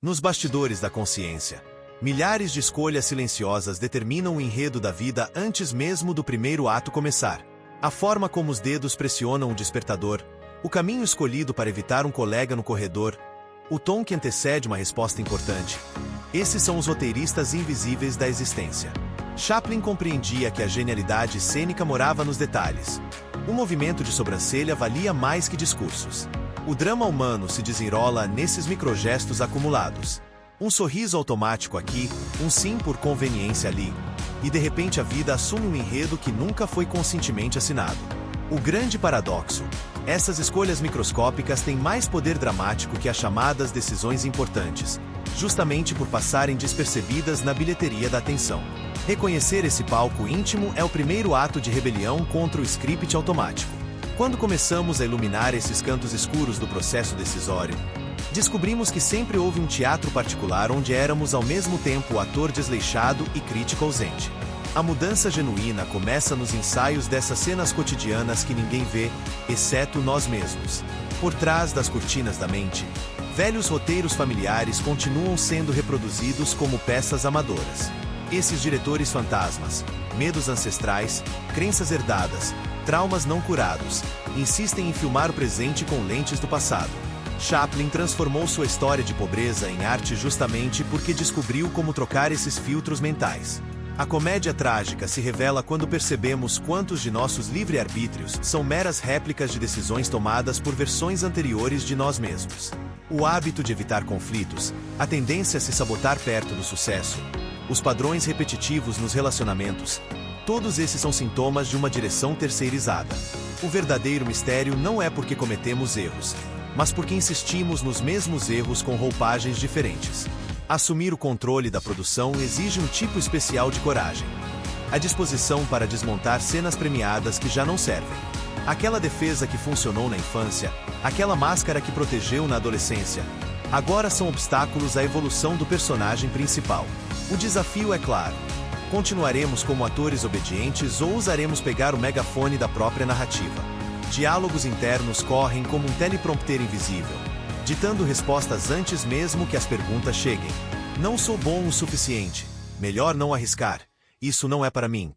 Nos bastidores da consciência, milhares de escolhas silenciosas determinam o enredo da vida antes mesmo do primeiro ato começar. A forma como os dedos pressionam o despertador, o caminho escolhido para evitar um colega no corredor, o tom que antecede uma resposta importante. Esses são os roteiristas invisíveis da existência. Chaplin compreendia que a genialidade cênica morava nos detalhes. Um movimento de sobrancelha valia mais que discursos. O drama humano se desenrola nesses microgestos acumulados. Um sorriso automático aqui, um sim por conveniência ali. E de repente a vida assume um enredo que nunca foi conscientemente assinado. O grande paradoxo: essas escolhas microscópicas têm mais poder dramático que as chamadas decisões importantes, justamente por passarem despercebidas na bilheteria da atenção. Reconhecer esse palco íntimo é o primeiro ato de rebelião contra o script automático. Quando começamos a iluminar esses cantos escuros do processo decisório, descobrimos que sempre houve um teatro particular onde éramos ao mesmo tempo o ator desleixado e crítico ausente. A mudança genuína começa nos ensaios dessas cenas cotidianas que ninguém vê, exceto nós mesmos. Por trás das cortinas da mente, velhos roteiros familiares continuam sendo reproduzidos como peças amadoras. Esses diretores fantasmas, medos ancestrais, crenças herdadas, traumas não curados, insistem em filmar o presente com lentes do passado. Chaplin transformou sua história de pobreza em arte justamente porque descobriu como trocar esses filtros mentais. A comédia trágica se revela quando percebemos quantos de nossos livre-arbítrios são meras réplicas de decisões tomadas por versões anteriores de nós mesmos. O hábito de evitar conflitos, a tendência a se sabotar perto do sucesso, os padrões repetitivos nos relacionamentos, todos esses são sintomas de uma direção terceirizada. O verdadeiro mistério não é porque cometemos erros, mas porque insistimos nos mesmos erros com roupagens diferentes. Assumir o controle da produção exige um tipo especial de coragem. A disposição para desmontar cenas premiadas que já não servem. Aquela defesa que funcionou na infância, aquela máscara que protegeu na adolescência, agora são obstáculos à evolução do personagem principal. O desafio é claro. Continuaremos como atores obedientes ou ousaremos pegar o megafone da própria narrativa? Diálogos internos correm como um teleprompter invisível, ditando respostas antes mesmo que as perguntas cheguem. Não sou bom o suficiente. Melhor não arriscar. Isso não é para mim.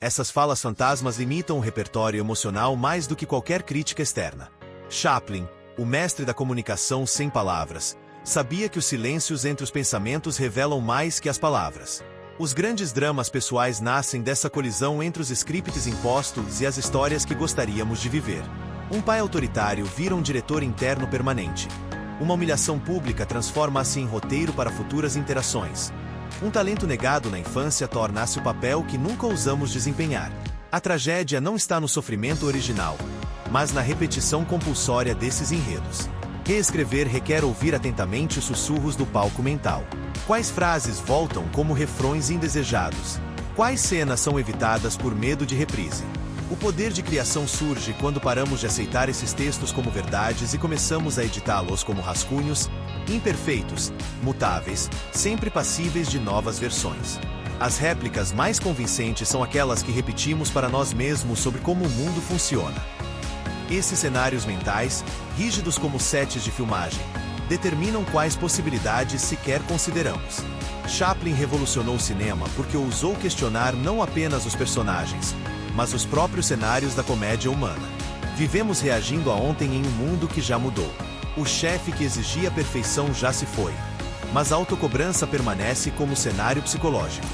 Essas falas fantasmas limitam o repertório emocional mais do que qualquer crítica externa. Chaplin, o mestre da comunicação sem palavras, sabia que os silêncios entre os pensamentos revelam mais que as palavras. Os grandes dramas pessoais nascem dessa colisão entre os scripts impostos e as histórias que gostaríamos de viver. Um pai autoritário vira um diretor interno permanente. Uma humilhação pública transforma-se em roteiro para futuras interações. Um talento negado na infância torna-se o papel que nunca ousamos desempenhar. A tragédia não está no sofrimento original, mas na repetição compulsória desses enredos. Reescrever requer ouvir atentamente os sussurros do palco mental. Quais frases voltam como refrões indesejados? Quais cenas são evitadas por medo de reprise? O poder de criação surge quando paramos de aceitar esses textos como verdades e começamos a editá-los como rascunhos, imperfeitos, mutáveis, sempre passíveis de novas versões. As réplicas mais convincentes são aquelas que repetimos para nós mesmos sobre como o mundo funciona. Esses cenários mentais, rígidos como sets de filmagem, determinam quais possibilidades sequer consideramos. Chaplin revolucionou o cinema porque ousou questionar não apenas os personagens, mas os próprios cenários da comédia humana. Vivemos reagindo a ontem em um mundo que já mudou. O chefe que exigia perfeição já se foi, mas a autocobrança permanece como cenário psicológico.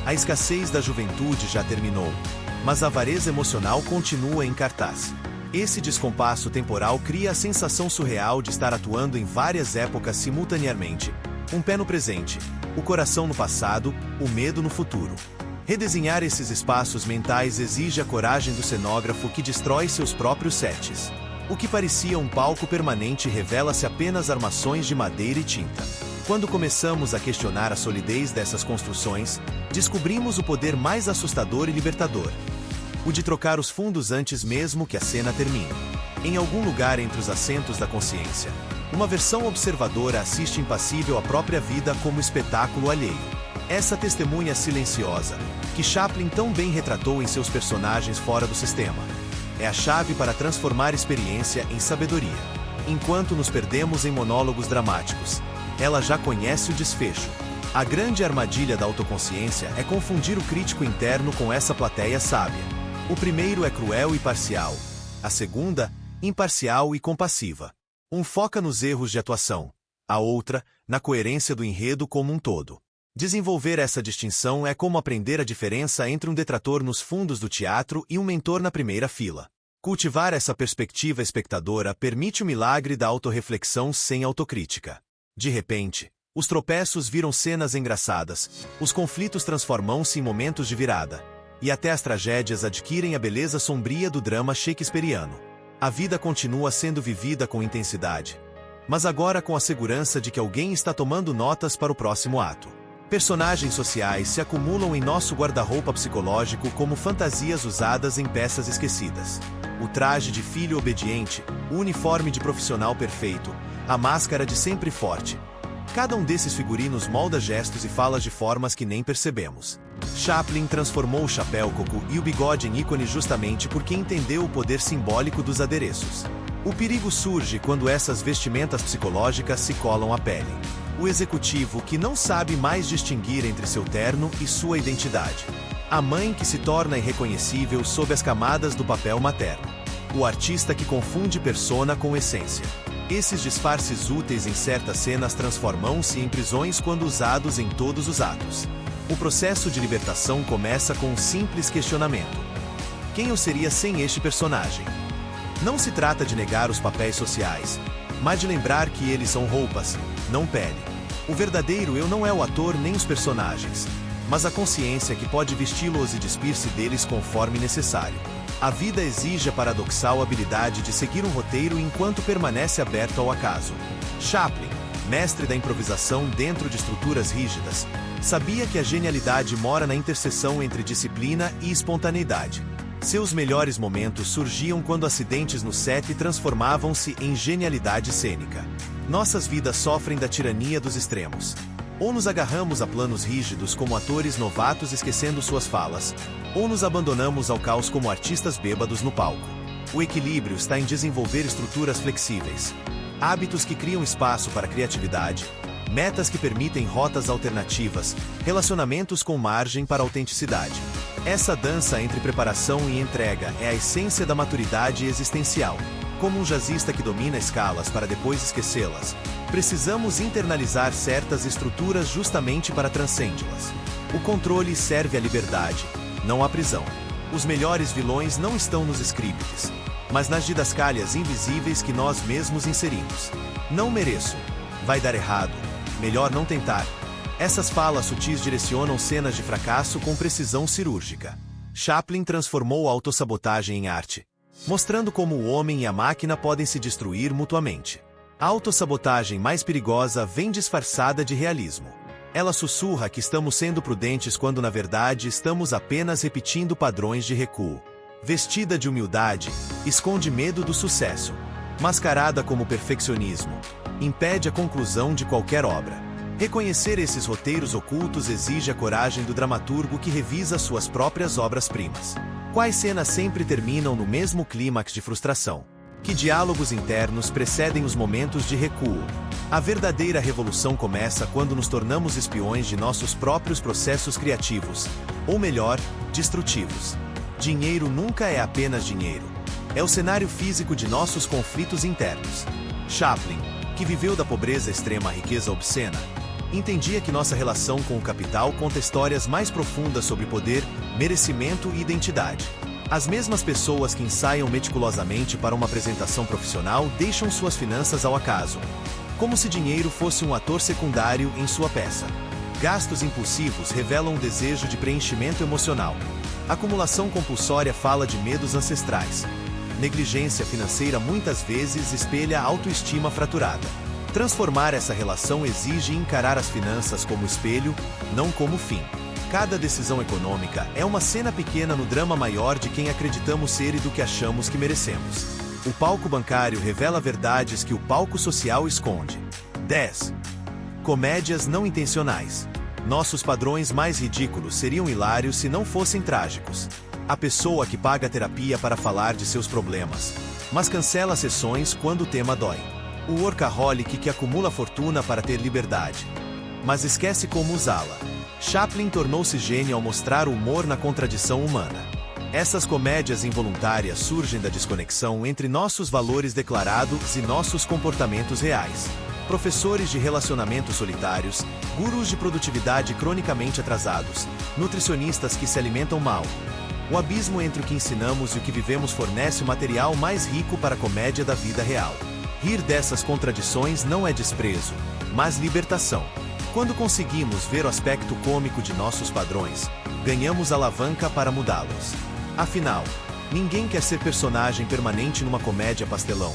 A escassez da juventude já terminou, mas a avareza emocional continua em cartaz. Esse descompasso temporal cria a sensação surreal de estar atuando em várias épocas simultaneamente. Um pé no presente, o coração no passado, o medo no futuro. Redesenhar esses espaços mentais exige a coragem do cenógrafo que destrói seus próprios sets. O que parecia um palco permanente revela-se apenas armações de madeira e tinta. Quando começamos a questionar a solidez dessas construções, descobrimos o poder mais assustador e libertador. O de trocar os fundos antes mesmo que a cena termine. Em algum lugar entre os assentos da consciência, uma versão observadora assiste impassível à própria vida como espetáculo alheio. Essa testemunha silenciosa, que Chaplin tão bem retratou em seus personagens fora do sistema, é a chave para transformar experiência em sabedoria. Enquanto nos perdemos em monólogos dramáticos, ela já conhece o desfecho. A grande armadilha da autoconsciência é confundir o crítico interno com essa plateia sábia. O primeiro é cruel e parcial. A segunda, imparcial e compassiva. Um foca nos erros de atuação. A outra, na coerência do enredo como um todo. Desenvolver essa distinção é como aprender a diferença entre um detrator nos fundos do teatro e um mentor na primeira fila. Cultivar essa perspectiva espectadora permite o milagre da autorreflexão sem autocrítica. De repente, os tropeços viram cenas engraçadas, os conflitos transformam-se em momentos de virada, e até as tragédias adquirem a beleza sombria do drama shakespeariano. A vida continua sendo vivida com intensidade, mas agora com a segurança de que alguém está tomando notas para o próximo ato. Personagens sociais se acumulam em nosso guarda-roupa psicológico como fantasias usadas em peças esquecidas. O traje de filho obediente, o uniforme de profissional perfeito, a máscara de sempre forte. Cada um desses figurinos molda gestos e falas de formas que nem percebemos. Chaplin transformou o chapéu coco e o bigode em ícone justamente porque entendeu o poder simbólico dos adereços. O perigo surge quando essas vestimentas psicológicas se colam à pele. O executivo que não sabe mais distinguir entre seu terno e sua identidade. A mãe que se torna irreconhecível sob as camadas do papel materno. O artista que confunde persona com essência. Esses disfarces úteis em certas cenas transformam-se em prisões quando usados em todos os atos. O processo de libertação começa com um simples questionamento. Quem eu seria sem este personagem? Não se trata de negar os papéis sociais, mas de lembrar que eles são roupas, não pele. O verdadeiro eu não é o ator nem os personagens, mas a consciência que pode vesti-los e despir-se deles conforme necessário. A vida exige a paradoxal habilidade de seguir um roteiro enquanto permanece aberto ao acaso. Chaplin, mestre da improvisação dentro de estruturas rígidas, sabia que a genialidade mora na interseção entre disciplina e espontaneidade. Seus melhores momentos surgiam quando acidentes no set transformavam-se em genialidade cênica. Nossas vidas sofrem da tirania dos extremos. Ou nos agarramos a planos rígidos como atores novatos esquecendo suas falas, ou nos abandonamos ao caos como artistas bêbados no palco. O equilíbrio está em desenvolver estruturas flexíveis, hábitos que criam espaço para criatividade, metas que permitem rotas alternativas, relacionamentos com margem para autenticidade. Essa dança entre preparação e entrega é a essência da maturidade existencial. Como um jazzista que domina escalas para depois esquecê-las, precisamos internalizar certas estruturas justamente para transcendi-las. O controle serve à liberdade, não à prisão. Os melhores vilões não estão nos scripts, mas nas didascálias invisíveis que nós mesmos inserimos. Não mereço. Vai dar errado. Melhor não tentar. Essas falas sutis direcionam cenas de fracasso com precisão cirúrgica. Chaplin transformou a autossabotagem em arte, mostrando como o homem e a máquina podem se destruir mutuamente. A autossabotagem mais perigosa vem disfarçada de realismo. Ela sussurra que estamos sendo prudentes quando na verdade estamos apenas repetindo padrões de recuo. Vestida de humildade, esconde medo do sucesso. Mascarada como perfeccionismo, impede a conclusão de qualquer obra. Reconhecer esses roteiros ocultos exige a coragem do dramaturgo que revisa suas próprias obras-primas. Quais cenas sempre terminam no mesmo clímax de frustração? Que diálogos internos precedem os momentos de recuo? A verdadeira revolução começa quando nos tornamos espiões de nossos próprios processos criativos, ou melhor, destrutivos. Dinheiro nunca é apenas dinheiro. É o cenário físico de nossos conflitos internos. Chaplin, que viveu da pobreza extrema à riqueza obscena, entendia que nossa relação com o capital conta histórias mais profundas sobre poder, merecimento e identidade. As mesmas pessoas que ensaiam meticulosamente para uma apresentação profissional deixam suas finanças ao acaso, como se dinheiro fosse um ator secundário em sua peça. Gastos impulsivos revelam um desejo de preenchimento emocional. Acumulação compulsória fala de medos ancestrais. Negligência financeira muitas vezes espelha a autoestima fraturada. Transformar essa relação exige encarar as finanças como espelho, não como fim. Cada decisão econômica é uma cena pequena no drama maior de quem acreditamos ser e do que achamos que merecemos. O palco bancário revela verdades que o palco social esconde. 10. Comédias não intencionais. Nossos padrões mais ridículos seriam hilários se não fossem trágicos. A pessoa que paga terapia para falar de seus problemas, mas cancela sessões quando o tema dói. O workaholic que acumula fortuna para ter liberdade, mas esquece como usá-la. Chaplin tornou-se gênio ao mostrar o humor na contradição humana. Essas comédias involuntárias surgem da desconexão entre nossos valores declarados e nossos comportamentos reais. Professores de relacionamentos solitários, gurus de produtividade cronicamente atrasados, nutricionistas que se alimentam mal. O abismo entre o que ensinamos e o que vivemos fornece o material mais rico para a comédia da vida real. Rir dessas contradições não é desprezo, mas libertação. Quando conseguimos ver o aspecto cômico de nossos padrões, ganhamos alavanca para mudá-los. Afinal, ninguém quer ser personagem permanente numa comédia pastelão,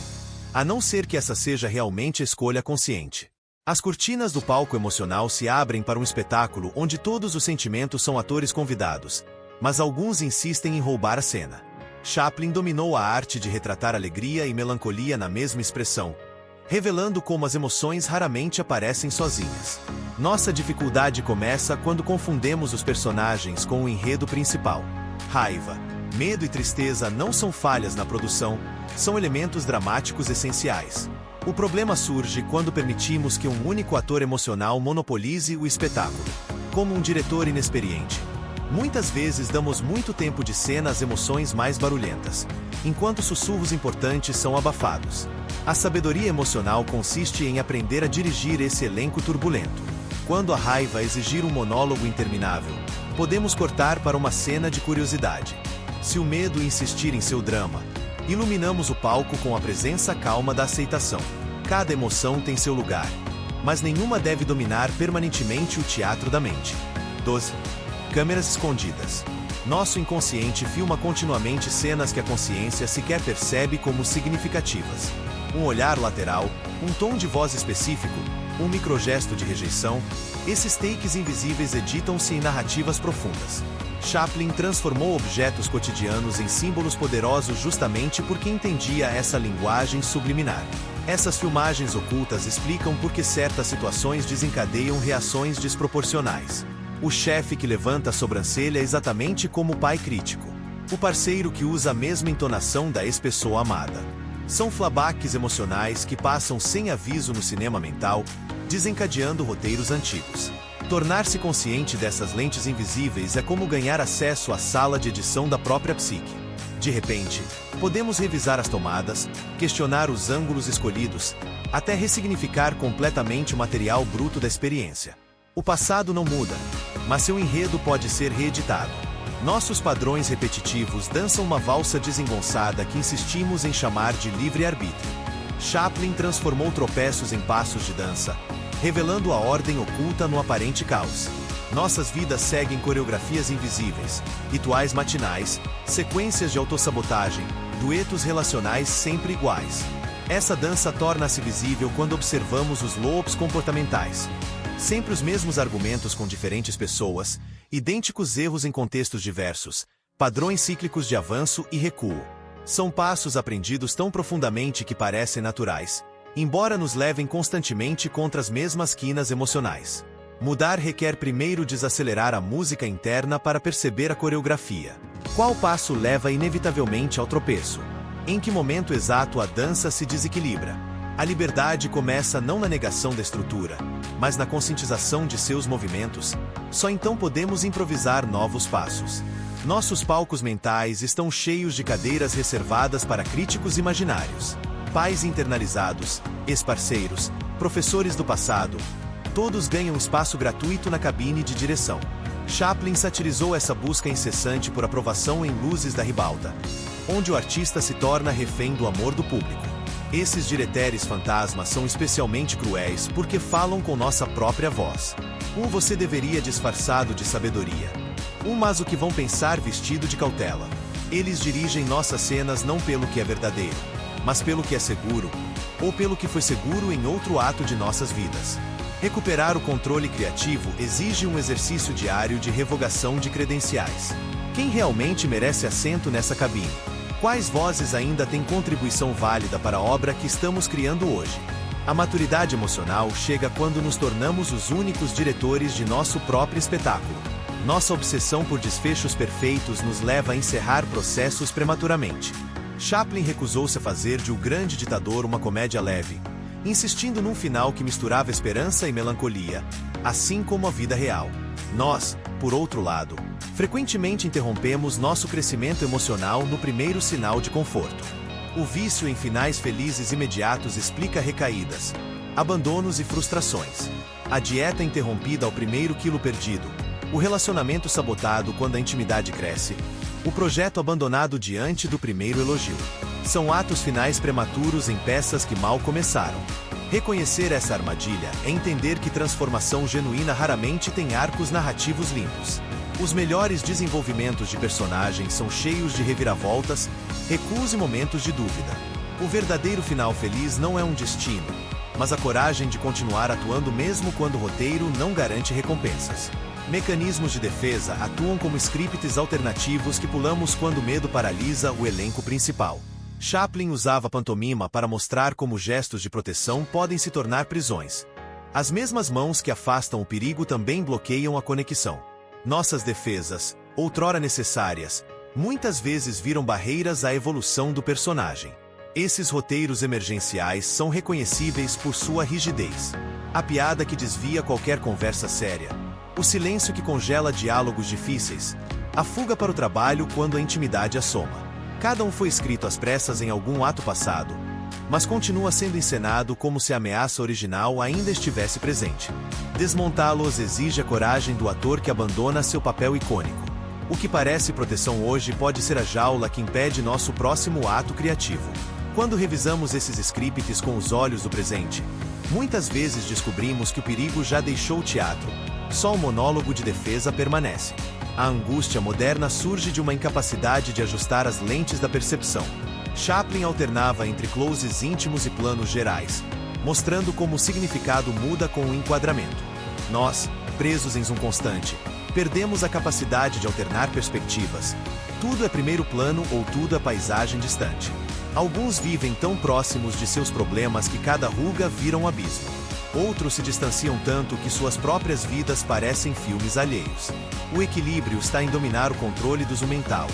a não ser que essa seja realmente a escolha consciente. As cortinas do palco emocional se abrem para um espetáculo onde todos os sentimentos são atores convidados, mas alguns insistem em roubar a cena. Chaplin dominou a arte de retratar alegria e melancolia na mesma expressão, revelando como as emoções raramente aparecem sozinhas. Nossa dificuldade começa quando confundemos os personagens com o enredo principal. Raiva, medo e tristeza não são falhas na produção, são elementos dramáticos essenciais. O problema surge quando permitimos que um único ator emocional monopolize o espetáculo, como um diretor inexperiente. Muitas vezes damos muito tempo de cena às emoções mais barulhentas, enquanto sussurros importantes são abafados. A sabedoria emocional consiste em aprender a dirigir esse elenco turbulento. Quando a raiva exigir um monólogo interminável, podemos cortar para uma cena de curiosidade. Se o medo insistir em seu drama, iluminamos o palco com a presença calma da aceitação. Cada emoção tem seu lugar, mas nenhuma deve dominar permanentemente o teatro da mente. 12. Câmeras escondidas. Nosso inconsciente filma continuamente cenas que a consciência sequer percebe como significativas. Um olhar lateral, um tom de voz específico, um microgesto de rejeição, esses takes invisíveis editam-se em narrativas profundas. Chaplin transformou objetos cotidianos em símbolos poderosos justamente porque entendia essa linguagem subliminar. Essas filmagens ocultas explicam por que certas situações desencadeiam reações desproporcionais. O chefe que levanta a sobrancelha é exatamente como o pai crítico. O parceiro que usa a mesma entonação da ex-pessoa amada. São flashbacks emocionais que passam sem aviso no cinema mental, desencadeando roteiros antigos. Tornar-se consciente dessas lentes invisíveis é como ganhar acesso à sala de edição da própria psique. De repente, podemos revisar as tomadas, questionar os ângulos escolhidos, até ressignificar completamente o material bruto da experiência. O passado não muda, mas seu enredo pode ser reeditado. Nossos padrões repetitivos dançam uma valsa desengonçada que insistimos em chamar de livre-arbítrio. Chaplin transformou tropeços em passos de dança, revelando a ordem oculta no aparente caos. Nossas vidas seguem coreografias invisíveis, rituais matinais, sequências de autossabotagem, duetos relacionais sempre iguais. Essa dança torna-se visível quando observamos os loops comportamentais. Sempre os mesmos argumentos com diferentes pessoas, idênticos erros em contextos diversos, padrões cíclicos de avanço e recuo. São passos aprendidos tão profundamente que parecem naturais, embora nos levem constantemente contra as mesmas quinas emocionais. Mudar requer primeiro desacelerar a música interna para perceber a coreografia. Qual passo leva inevitavelmente ao tropeço? Em que momento exato a dança se desequilibra? A liberdade começa não na negação da estrutura, mas na conscientização de seus movimentos. Só então podemos improvisar novos passos. Nossos palcos mentais estão cheios de cadeiras reservadas para críticos imaginários. Pais internalizados, ex-parceiros, professores do passado, todos ganham espaço gratuito na cabine de direção. Chaplin satirizou essa busca incessante por aprovação em Luzes da Ribalta, onde o artista se torna refém do amor do público. Esses direteres fantasmas são especialmente cruéis porque falam com nossa própria voz. Você deveria disfarçado de sabedoria. Mas o que vão pensar vestido de cautela. Eles dirigem nossas cenas não pelo que é verdadeiro, mas pelo que é seguro, ou pelo que foi seguro em outro ato de nossas vidas. Recuperar o controle criativo exige um exercício diário de revogação de credenciais. Quem realmente merece assento nessa cabine? Quais vozes ainda têm contribuição válida para a obra que estamos criando hoje? A maturidade emocional chega quando nos tornamos os únicos diretores de nosso próprio espetáculo. Nossa obsessão por desfechos perfeitos nos leva a encerrar processos prematuramente. Chaplin recusou-se a fazer de O Grande Ditador uma comédia leve, insistindo num final que misturava esperança e melancolia, assim como a vida real. Nós, por outro lado, frequentemente interrompemos nosso crescimento emocional no primeiro sinal de conforto. O vício em finais felizes imediatos explica recaídas, abandonos e frustrações. A dieta interrompida ao primeiro quilo perdido, o relacionamento sabotado quando a intimidade cresce, o projeto abandonado diante do primeiro elogio. São atos finais prematuros em peças que mal começaram. Reconhecer essa armadilha é entender que transformação genuína raramente tem arcos narrativos limpos. Os melhores desenvolvimentos de personagens são cheios de reviravoltas, recuos e momentos de dúvida. O verdadeiro final feliz não é um destino, mas a coragem de continuar atuando mesmo quando o roteiro não garante recompensas. Mecanismos de defesa atuam como scripts alternativos que pulamos quando o medo paralisa o elenco principal. Chaplin usava a pantomima para mostrar como gestos de proteção podem se tornar prisões. As mesmas mãos que afastam o perigo também bloqueiam a conexão. Nossas defesas, outrora necessárias, muitas vezes viram barreiras à evolução do personagem. Esses roteiros emergenciais são reconhecíveis por sua rigidez. A piada que desvia qualquer conversa séria, o silêncio que congela diálogos difíceis, a fuga para o trabalho quando a intimidade assoma. Cada um foi escrito às pressas em algum ato passado, mas continua sendo encenado como se a ameaça original ainda estivesse presente. Desmontá-los exige a coragem do ator que abandona seu papel icônico. O que parece proteção hoje pode ser a jaula que impede nosso próximo ato criativo. Quando revisamos esses scripts com os olhos do presente, muitas vezes descobrimos que o perigo já deixou o teatro. Só o monólogo de defesa permanece. A angústia moderna surge de uma incapacidade de ajustar as lentes da percepção. Chaplin alternava entre closes íntimos e planos gerais, mostrando como o significado muda com o enquadramento. Nós, presos em zoom constante, perdemos a capacidade de alternar perspectivas. Tudo é primeiro plano ou tudo é paisagem distante. Alguns vivem tão próximos de seus problemas que cada ruga vira um abismo. Outros se distanciam tanto que suas próprias vidas parecem filmes alheios. O equilíbrio está em dominar o controle do zoom mental.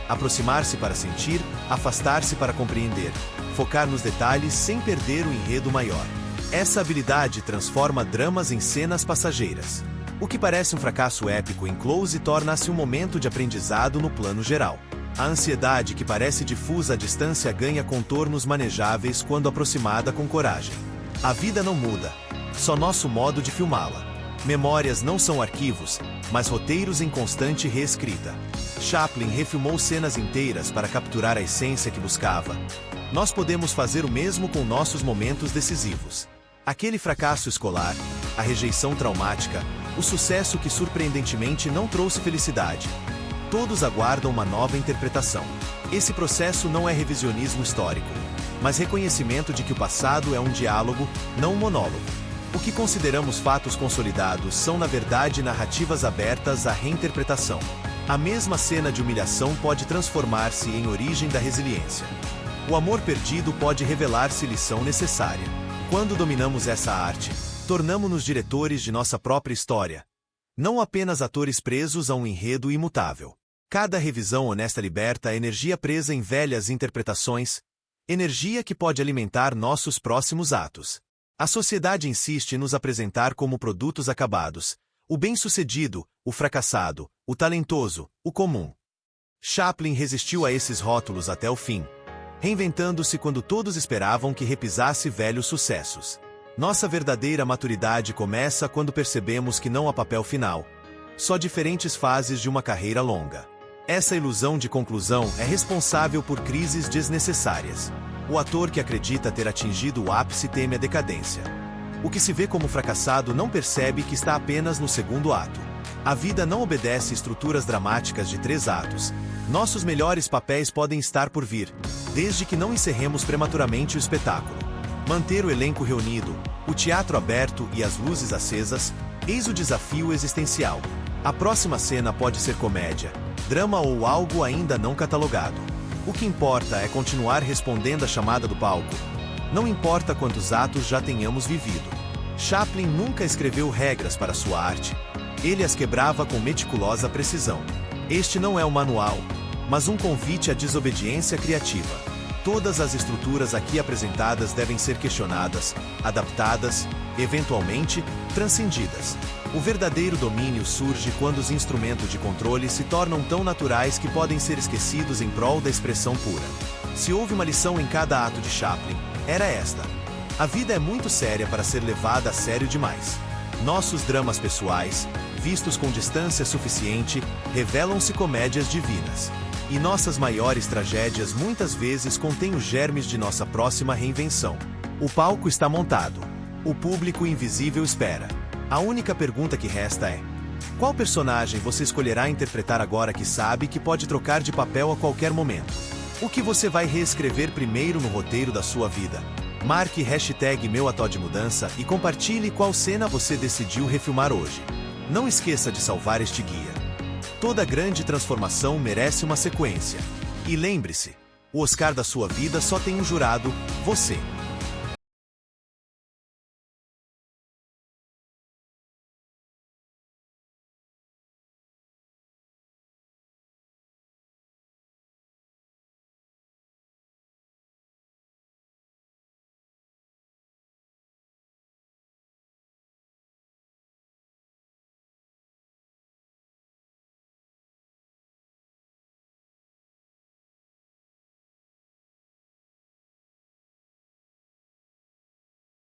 Aproximar-se para sentir, afastar-se para compreender, focar nos detalhes sem perder o enredo maior. Essa habilidade transforma dramas em cenas passageiras. O que parece um fracasso épico em close torna-se um momento de aprendizado no plano geral. A ansiedade que parece difusa à distância ganha contornos manejáveis quando aproximada com coragem. A vida não muda, só nosso modo de filmá-la. Memórias não são arquivos, mas roteiros em constante reescrita. Chaplin refilmou cenas inteiras para capturar a essência que buscava. Nós podemos fazer o mesmo com nossos momentos decisivos. Aquele fracasso escolar, a rejeição traumática, o sucesso que surpreendentemente não trouxe felicidade. Todos aguardam uma nova interpretação. Esse processo não é revisionismo histórico, mas reconhecimento de que o passado é um diálogo, não um monólogo. O que consideramos fatos consolidados são na verdade narrativas abertas à reinterpretação. A mesma cena de humilhação pode transformar-se em origem da resiliência. O amor perdido pode revelar-se lição necessária. Quando dominamos essa arte, tornamo-nos diretores de nossa própria história. Não apenas atores presos a um enredo imutável. Cada revisão honesta liberta a energia presa em velhas interpretações, energia que pode alimentar nossos próximos atos. A sociedade insiste em nos apresentar como produtos acabados, o bem-sucedido, o fracassado, o talentoso, o comum. Chaplin resistiu a esses rótulos até o fim, reinventando-se quando todos esperavam que repisasse velhos sucessos. Nossa verdadeira maturidade começa quando percebemos que não há papel final, só diferentes fases de uma carreira longa. Essa ilusão de conclusão é responsável por crises desnecessárias. O ator que acredita ter atingido o ápice teme a decadência. O que se vê como fracassado não percebe que está apenas no segundo ato. A vida não obedece estruturas dramáticas de 3 atos. Nossos melhores papéis podem estar por vir, desde que não encerremos prematuramente o espetáculo. Manter o elenco reunido, o teatro aberto e as luzes acesas, eis o desafio existencial. A próxima cena pode ser comédia, drama ou algo ainda não catalogado. O que importa é continuar respondendo à chamada do palco. Não importa quantos atos já tenhamos vivido. Chaplin nunca escreveu regras para sua arte. Ele as quebrava com meticulosa precisão. Este não é um manual, mas um convite à desobediência criativa. Todas as estruturas aqui apresentadas devem ser questionadas, adaptadas, eventualmente, transcendidas. O verdadeiro domínio surge quando os instrumentos de controle se tornam tão naturais que podem ser esquecidos em prol da expressão pura. Se houve uma lição em cada ato de Chaplin, era esta: a vida é muito séria para ser levada a sério demais. Nossos dramas pessoais, vistos com distância suficiente, revelam-se comédias divinas. E nossas maiores tragédias muitas vezes contêm os germes de nossa próxima reinvenção. O palco está montado. O público invisível espera. A única pergunta que resta é: qual personagem você escolherá interpretar agora que sabe que pode trocar de papel a qualquer momento? O que você vai reescrever primeiro no roteiro da sua vida? Marque #MeuAtoDeMudança e compartilhe qual cena você decidiu refilmar hoje. Não esqueça de salvar este guia. Toda grande transformação merece uma sequência. E lembre-se, o Oscar da sua vida só tem um jurado: você.